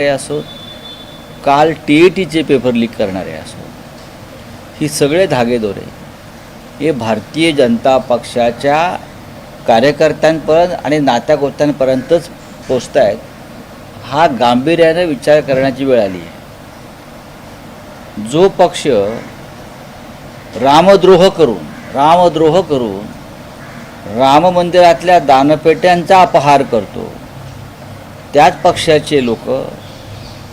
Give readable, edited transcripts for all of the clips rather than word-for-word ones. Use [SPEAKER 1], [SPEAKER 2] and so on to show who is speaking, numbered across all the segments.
[SPEAKER 1] असो, काल TATचे paper leak करणारे असो, ही सगळे धागेदोरे हे भारतीय जनता पक्षाच्या कार्यकर्त्यांपर्यंत आणि नात्यागोत्यांपर्यंतच पोचत आहेत. हा गांभीर्याने विचार करण्याची वेळ आली आहे. जो पक्ष रामद्रोह करून राम मंदिरातल्या दानपेट्यांचा अपहार करतो, त्याच पक्षाचे लोक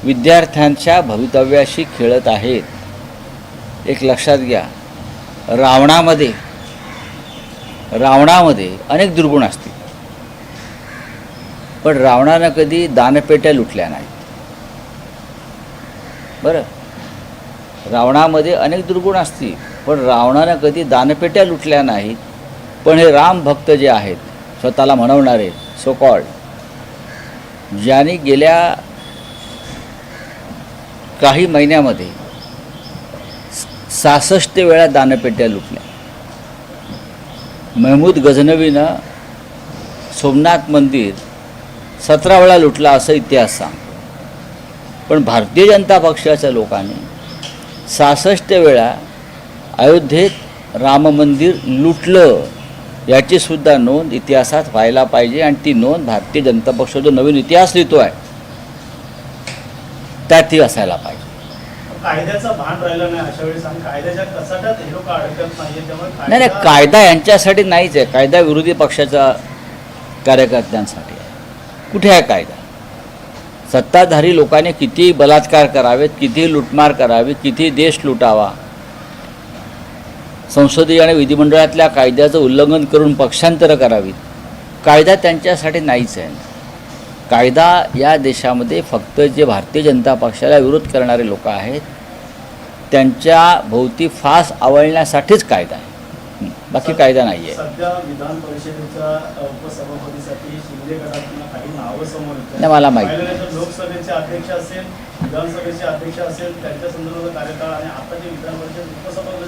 [SPEAKER 1] विद्यार्थ्यांच्या भवितव्याशी खेळत आहेत. एक लक्षात घ्या, रावणामध्ये अनेक दुर्गुण असतील, पण रावणानं कधी दानपेट्या लुटल्या नाहीत. बरं, रावणामध्ये अनेक दुर्गुण असतील, पण रावणानं कधी दानपेट्या लुटल्या नाहीत. पण हे राम भक्त जे आहेत, स्वतःला म्हणवणारे सो कॉल्ड, ज्यांनी गेल्या काही महिन्यामध्ये 66 वेळा दानपेट्या लुटल्या. महमूद गझनवीनं सोमनाथ मंदिर 17 वेळा लुटला असं इतिहास सांगतो. पण भारतीय जनता पक्षाच्या लोकांनी 66 वेळा अयोध्येत राम मंदिर लुटलं, याची सुद्धा नोंद इतिहासात व्हायला पाहिजे. आणि ती नोंद भारतीय जनता पक्ष जो नवीन इतिहास लिहितो आहे त्यातही असायला पाहिजे.
[SPEAKER 2] कायद्याचा भान राहिला नाही अशा वेळेस, आणि कायद्याच्या कचाट्यात हे लोक अडकत नाहीये. त्यामुळे
[SPEAKER 1] नाही, कायदा यांच्यासाठी नाहीच आहे. कायदा विरोधी पक्षाच्या कार्यकर्त्यांसाठी आहे. कुठे आहे कायदा? सत्ताधारी लोकांनी किती बलात्कार करावेत, किती लुटमार करावी, किती देश लुटावा, संसदीय आणि विधिमंडळातल्या कायद्याचं उल्लंघन करून पक्षांतरं करावीत, कायदा त्यांच्यासाठी नाहीच आहे. कायदा या देशामध्ये फक्त जे भारतीय जनता पक्षाला विरोध करणारे लोक आहेत त्यांच्या भोवती फास आवळण्यासाठीच कायदा आहे, बाकी कायदा नाही आहे.
[SPEAKER 2] सध्या विधान परिषदेच्या उपसभापतीसाठी शिंदे गटातून काही नावं समोर येतात.
[SPEAKER 1] नाही, मला माहिती
[SPEAKER 2] नाही. लोकसभेचे अध्यक्ष असेल, विधानसभेचे अध्यक्ष असेल, त्यांच्या संदर्भात कार्यकाळ आणि आता जे विधान परिषद उपसभापती